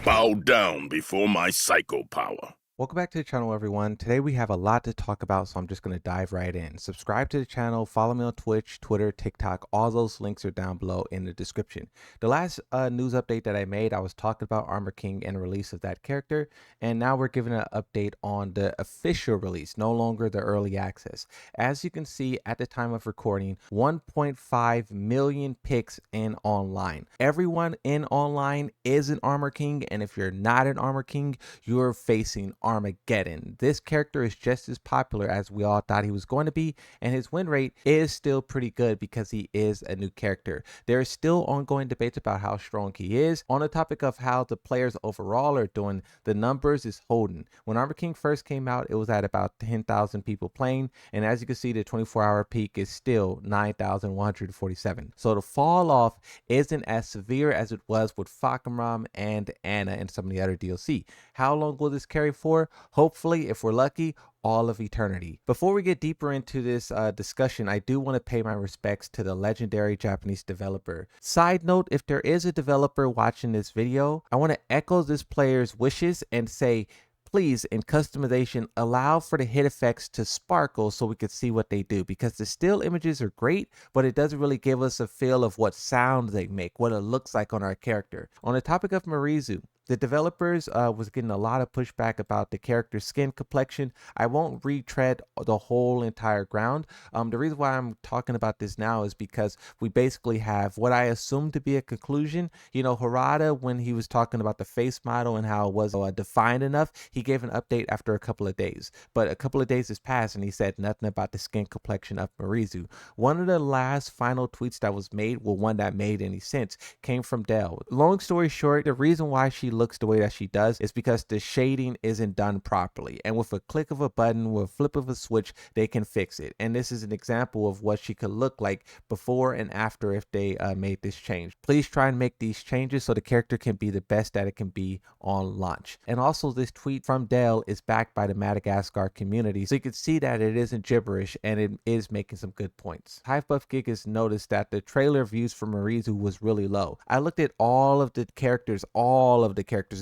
Bow down before my psycho power. Welcome back to the channel, everyone. Today we have a lot to talk about, so I'm just going to dive right in. Subscribe to the channel, follow me on Twitch, Twitter, TikTok. All those links are down below in the description. The last news update that I made, I was talking about Armor King and release of that character, and now we're giving an update on the official release, no longer the early access. As you can see at the time of recording, 1.5 million picks in online. Everyone in online is an Armor King, and if you're not an Armor King, you're facing Armageddon. This character is just as popular as we all thought he was going to be, and his win rate is still pretty good because he is a new character. There is still ongoing debates about how strong he is. On the topic of how the players overall are doing, the numbers is holding. When Armor King first came out, it was at about 10,000 people playing, and as you can see, the 24-hour peak is still 9,147. So the fall off isn't as severe as it was with Fakamram and Anna and some of the other DLC. How long will this carry for? Hopefully, if we're lucky, all of eternity. Before we get deeper into this discussion, I do want to pay my respects to the legendary Japanese developer. Side note, if there is a developer watching this video, I want to echo this player's wishes and say, please, in customization, allow for the hit effects to sparkle so we could see what they do, because the still images are great, but it doesn't really give us a feel of what sound they make, what it looks like on our character. On the topic of Miaru Zu, the developers was getting a lot of pushback about the character's skin complexion. I won't retread the whole entire ground. The reason why I'm talking about this now is because we basically have what I assume to be a conclusion. You know, Harada, when he was talking about the face model and how it was defined enough, he gave an update after a couple of days. But a couple of days has passed and he said nothing about the skin complexion of Miaru Zu. One of the last final tweets that was made, well, one that made any sense, came from Dell. Long story short, the reason why she looks the way that she does is because the shading isn't done properly, and with a click of a button, with a flip of a switch, they can fix it. And this is an example of what she could look like before and after if they made this change. Please try and make these changes so the character can be the best that it can be on launch. And also, this tweet from Dell is backed by the Madagascar community, so you can see that it isn't gibberish and it is making some good points. Hive Buff Gigas noticed that the trailer views for Miaru Zu was really low. I looked at all of the characters,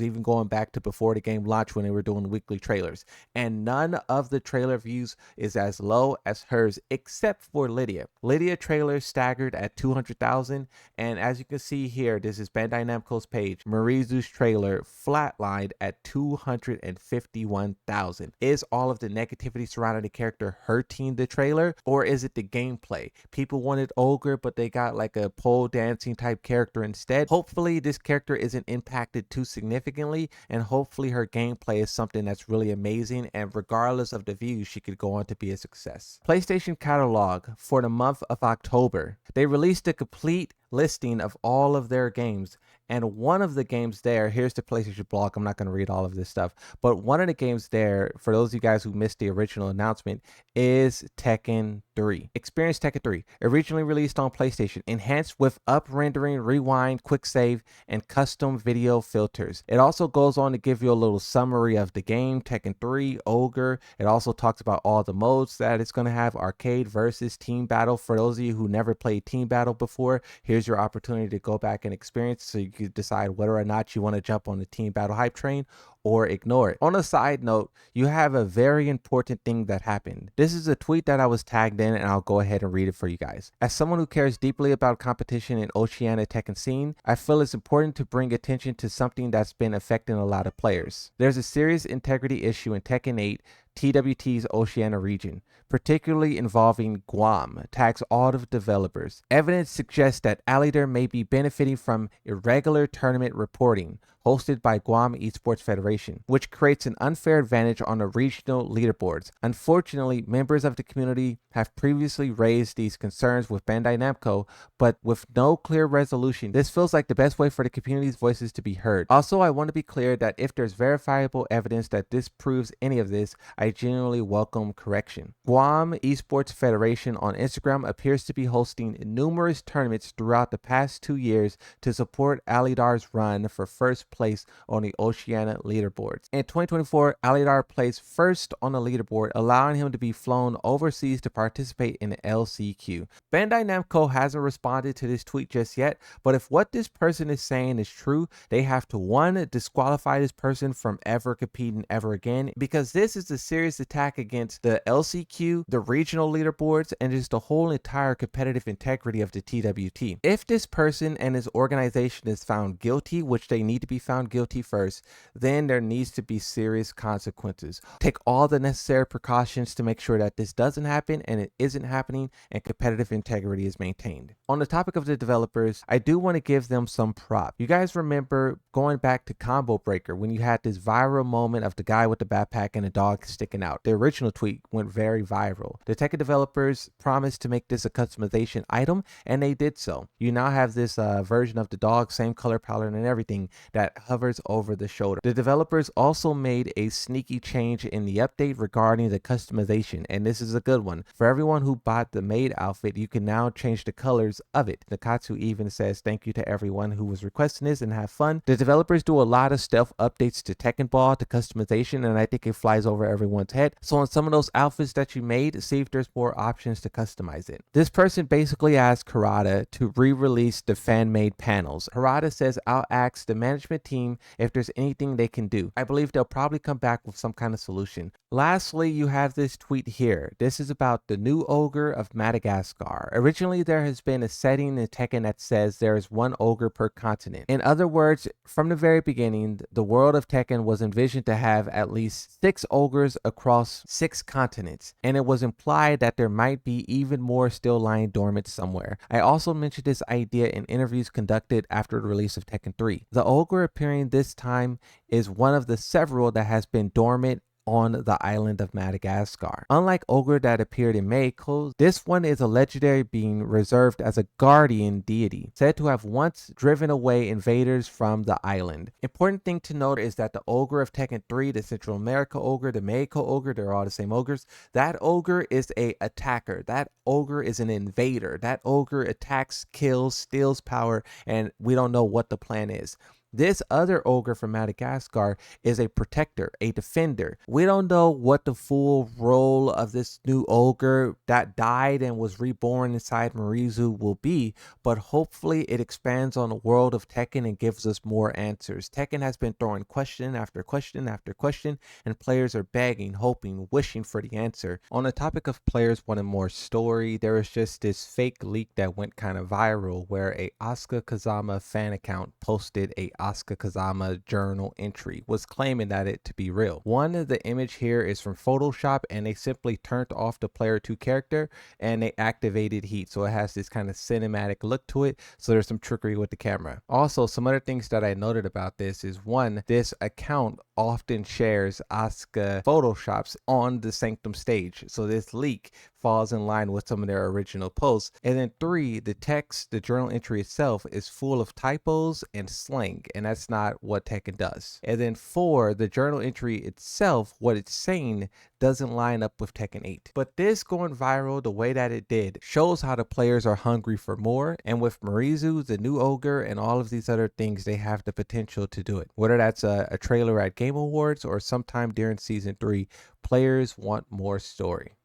even going back to before the game launched when they were doing weekly trailers, and none of the trailer views is as low as hers except for Lydia. Lydia trailer staggered at 200,000, and as you can see here, this is Bandai Namco's page, Miaru Zu's trailer flatlined at 251,000. Is all of the negativity surrounding the character hurting the trailer, or is it the gameplay? People wanted Ogre, but they got like a pole dancing type character instead. Hopefully this character isn't impacted too significantly, and hopefully her gameplay is something that's really amazing, and regardless of the views, she could go on to be a success. PlayStation catalog for the month of October. They released a complete listing of all of their games, and one of the games there, here's the PlayStation blog, I'm not going to read all of this stuff, but one of the games there, for those of you guys who missed the original announcement, is Tekken 3. Experience Tekken 3, originally released on PlayStation, enhanced with up rendering, rewind, quick save, and custom video filters. It also goes on to give you a little summary of the game, Tekken 3, Ogre. It also talks about all the modes that it's going to have, arcade versus team battle. For those of you who never played team battle before, here's your opportunity to go back and experience, so you can decide whether or not you want to jump on the team battle hype train or ignore it. On a side note, you have a very important thing that happened. This is a tweet that I was tagged in, and I'll go ahead and read it for you guys. As someone who cares deeply about competition in Oceania Tekken scene, I feel it's important to bring attention to something that's been affecting a lot of players. There's a serious integrity issue in Tekken 8 TWT's Oceania region, particularly involving Guam, tags all of the developers. Evidence suggests that Allider may be benefiting from irregular tournament reporting hosted by Guam Esports Federation, which creates an unfair advantage on the regional leaderboards. Unfortunately, members of the community have previously raised these concerns with Bandai Namco, but with no clear resolution. This feels like the best way for the community's voices to be heard. Also, I want to be clear that if there's verifiable evidence that disproves any of this, I genuinely welcome correction. Guam Esports Federation on Instagram appears to be hosting numerous tournaments throughout the past 2 years to support Alidar's run for first place on the Oceania leaderboards. In 2024, Alidar placed first on the leaderboard, allowing him to be flown overseas to participate in the LCQ. Bandai Namco hasn't responded to this tweet just yet, but if what this person is saying is true, they have to 1. Disqualify this person from ever competing ever again, because this is a serious attack against the LCQ, the regional leaderboards, and just the whole entire competitive integrity of the TWT. If this person and his organization is found guilty, which they need to be found guilty first, then there needs to be serious consequences. Take all the necessary precautions to make sure that this doesn't happen and it isn't happening and competitive integrity is maintained. On the topic of the developers, I do want to give them some prop. You guys remember going back to Combo Breaker when you had this viral moment of the guy with the backpack and the dog sticking out. The original tweet went very viral. The Tekken developers promised to make this a customization item, and they did so. You now have this version of the dog, same color palette and everything, that hovers over the shoulder. The developers also made a sneaky change in the update regarding the customization, and this is a good one. For everyone who bought the maid outfit, you can now change the colors of it. Nakatsu even says thank you to everyone who was requesting this and have fun. The developers do a lot of stealth updates to Tekken Ball, to customization, and I think it flies over everyone's head. So on some of those outfits that you made, see if there's more options to customize it. This person basically asked Harada to re-release the fan-made panels. Harada says, I'll ask the management team if there's anything they can do. I believe they'll probably come back with some kind of solution. Lastly, you have this tweet here. This is about the new Ogre of Madagascar. Originally, there has been a setting in Tekken that says there is 1 Ogre per continent. In other words, from the very beginning, the world of Tekken was envisioned to have at least 6 Ogres across 6 continents, and it was implied that there might be even more still lying dormant somewhere. I also mentioned this idea in interviews conducted after the release of Tekken 3. The Ogre appearing this time is one of the several that has been dormant on the island of Madagascar. Unlike Ogre that appeared in Meiko, this one is a legendary being reserved as a guardian deity, said to have once driven away invaders from the island. Important thing to note is that the Ogre of Tekken 3, the Central America Ogre, the Meiko Ogre, they're all the same ogres. That Ogre is a attacker. That Ogre is an invader. That Ogre attacks, kills, steals power, and we don't know what the plan is. This other Ogre from Madagascar is a protector, a defender. We don't know what the full role of this new Ogre that died and was reborn inside Miaru Zu will be, but hopefully it expands on the world of Tekken and gives us more answers. Tekken has been throwing question after question after question, and players are begging, hoping, wishing for the answer. On the topic of players wanting more story, there was just this fake leak that went kind of viral where a Asuka Kazama fan account posted a Asuka Kazama journal entry, was claiming that it to be real. One of the image here is from Photoshop, and they simply turned off the player 2 character and they activated heat, so it has this kind of cinematic look to it, so there's some trickery with the camera. Also, some other things that I noted about this is 1, this account often shares Asuka photoshops on the Sanctum stage, so this leak falls in line with some of their original posts. And then 3, the text, the journal entry itself is full of typos and slang, and that's not what Tekken does. And then 4, the journal entry itself, what it's saying doesn't line up with Tekken 8. But this going viral the way that it did shows how the players are hungry for more, and with Miaru Zu, the new Ogre, and all of these other things, they have the potential to do it. Whether that's a trailer at Game Awards or sometime during Season 3, players want more story.